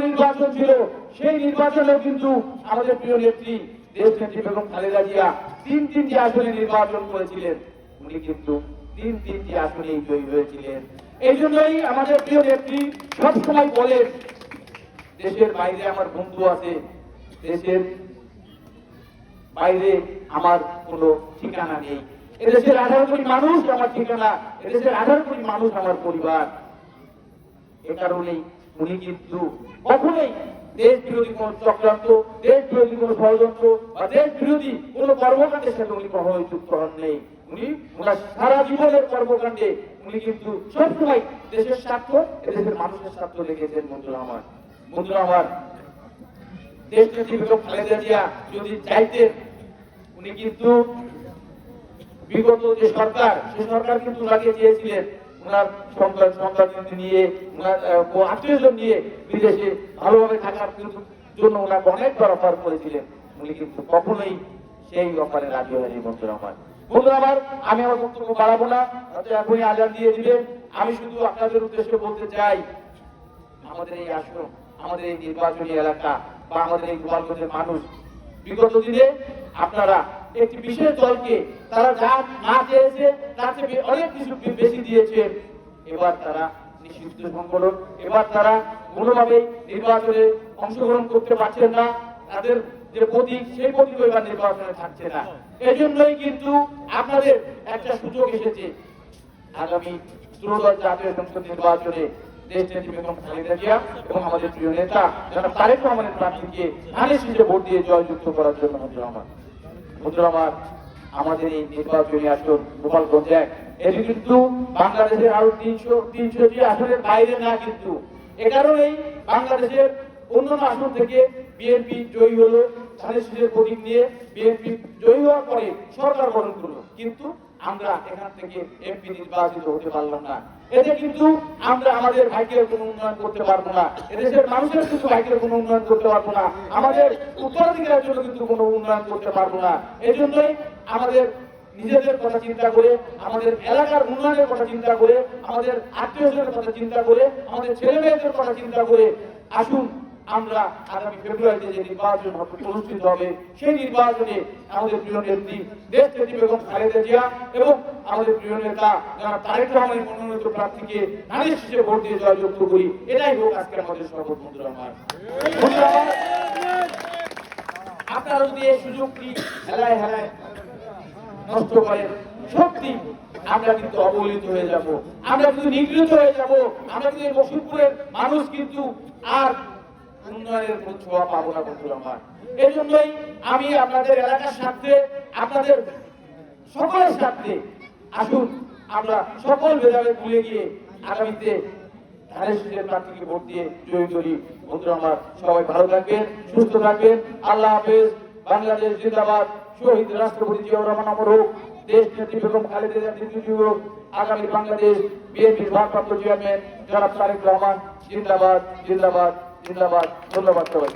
নির্বাচন ছিল, সেই নির্বাচনেও কিন্তু আমাদের প্রিয় নেত্রী দেশনেত্রী বেগম খালেদা জিয়া তিনটি আসনে নির্বাচন করেছিলেন। উনি কিন্তু তিনটি আসনে জয়ী হয়েছিলেন। এই জন্যই আমাদের প্রিয় নেত্রী সবসময় বলেন, দেশের বাইরে আমার বন্ধু আছে, দেশের বাইরে আমার কোনো ঠিকানা নেই। এদেশের 18 কোটি মানুষ আমার ঠিকানা, এদেশের 18 কোটি মানুষ আমার পরিবার। এ কারণেই উনি কিন্তু কখনোই দেশ বিরোধী কোন চক্রান্ত, দেশ বিরোধী কোন ষড়যন্ত্র বা দেশ বিরোধী কোন কর্মকাণ্ডের সাথে উনি কখনোই যুক্ত হন নেই। ওনার সারা জীবনের কর্মকাণ্ডে উনি কিন্তু সবসময় দেশের স্বার্থ, দেশের মানুষের স্বার্থ রেখেছেন। বন্ধুরা আমার, দেশ নেত্রী বেগম খালেদা জিয়া যদি চাইতেন, উনি কিন্তু বিগত যে সরকার, সে সরকার কিন্তু লাগিয়ে দিয়েছিলেন ওনার সন্তান নিয়ে, ওনার আত্মীয়জন নিয়ে বিদেশে ভালোভাবে থাকার জন্য ওনাকে অনেকবার অফার করেছিলেন। উনি কিন্তু কখনোই সেই অফারে রাজি হয়নি। বন্ধুরা আমার, আমি আমার বক্তব্য বাড়াবো না, এখনই আজান দিয়ে দিলেন। আমি শুধু আপনাদের উদ্দেশ্যে বলতে চাই, আমাদের এই আসন, আমাদের এই নির্বাচনী এলাকা বা আমাদের এই গোপালগঞ্জের মানুষ বিগত দিনে আপনারা একটি বিশেষ দলকে তারা যা না চেয়েছে তার থেকে অনেক কিছু বেশি দিয়েছে। এবার তারা নিষিদ্ধ সংগঠন, এবার তারা কোনোভাবে নির্বাচনে অংশগ্রহণ করতে পারছেন না। তাদের যে প্রতীক, সেই প্রতীক এবার নির্বাচনে থাকছে না। এজন্যই কিন্তু আপনাদের একটা সুযোগ এসেছে, আগামী 13 জাতীয় সংসদ নির্বাচনে দেশনেত্রী বেগম খালেদা জিয়া এবং আমাদের প্রিয় নেতা যারা তারেক রহমানের প্রার্থীকে ধানের শীষে ভোট দিয়ে জয়যুক্ত করার জন্য। বন্ধুরা আমার, আমাদের এই নির্বাচনী আসন গোপালগঞ্জ এক, এটি কিন্তু বাংলাদেশের আরো 300টি আসনের বাইরে না। কিন্তু এ কারণেই বাংলাদেশের অন্যান্য আসন থেকে বিএনপি জয়ী হলো, ধানের শীষের প্রতীক নিয়ে বিএনপি জয়ী হওয়ার পরে সরকার গঠন করলো, কিন্তু আমরা এখান থেকে এমপি নির্বাচিত হতে পারলাম না। এতে কিন্তু আমরা আমাদের ভাগ্যের কোনো উন্নয়ন করতে পারবো না, এদেশের মানুষের কিন্তু ভাগ্যের কোনো উন্নয়ন করতে পারবো না, আমাদের উত্তরাধিকারের জন্য কিন্তু কোনো উন্নয়ন করতে পারবো না। এই জন্যই আমাদের নিজেদের কথা চিন্তা করে, আমাদের এলাকার উন্নয়নের কথা চিন্তা করে, আমাদের আত্মীয়স্বজনের কথা চিন্তা করে, আমাদের ছেলে মেয়েদের কথা চিন্তা করে আসুন আমরা আগামী ফেব্রুয়ারিতে যে নির্বাচন অনুষ্ঠিত হবে, সেই নির্বাচনে আমাদের প্রিয় নেত্রী দেশনেত্রী বেগম খালেদা জিয়া এবং আমাদের প্রিয় নেতা যারা তারেক রহমানের মনোনীত প্রার্থীকে ধানের শীষে ভোট দিয়ে জয়যুক্ত করি। এটাই হোক আজকে আমাদের শপথ। বন্ধুরা আমার, আপনারা যদি এই সুযোগটি হেলায় নষ্ট করেন, সত্যি আমরা কিন্তু অবহেলিত হয়ে যাব, আমরা কিন্তু নিগৃহীত হয়ে যাব, আমরা কিন্তু বসিরপুরের মানুষ কিন্তু আর উন্নয়নের কোন ছোঁয়া পাবো না। বন্ধুরা আমার, এই জন্যই আমি আপনাদের এলাকার স্বার্থে, আপনাদের সকলের স্বার্থে আসুন আমরা সকল ভেদাভেদ ভুলে গিয়ে আগামীতে ধানের শীষের প্রার্থীকে ভোট দিয়ে জয়ী করি। বন্ধুরা আমার, সবাই ভালো থাকবেন, সুস্থ থাকবেন। আল্লাহ হাফেজ। বাংলাদেশ জিন্দাবাদ। শহীদ রাষ্ট্রপতি জিয়াউর রহমান অমর হোক। দেশনেত্রী বেগম খালেদা জিয়া নেতৃত্বে হোক। আগামী বাংলাদেশ বিএনপির ভারপ্রাপ্ত চেয়ারম্যান জনাব তারেক রহমান জিন্দাবাদ, জিন্দাবাদ, জিন্দাবাদ। ধন্যবাদ সবাই।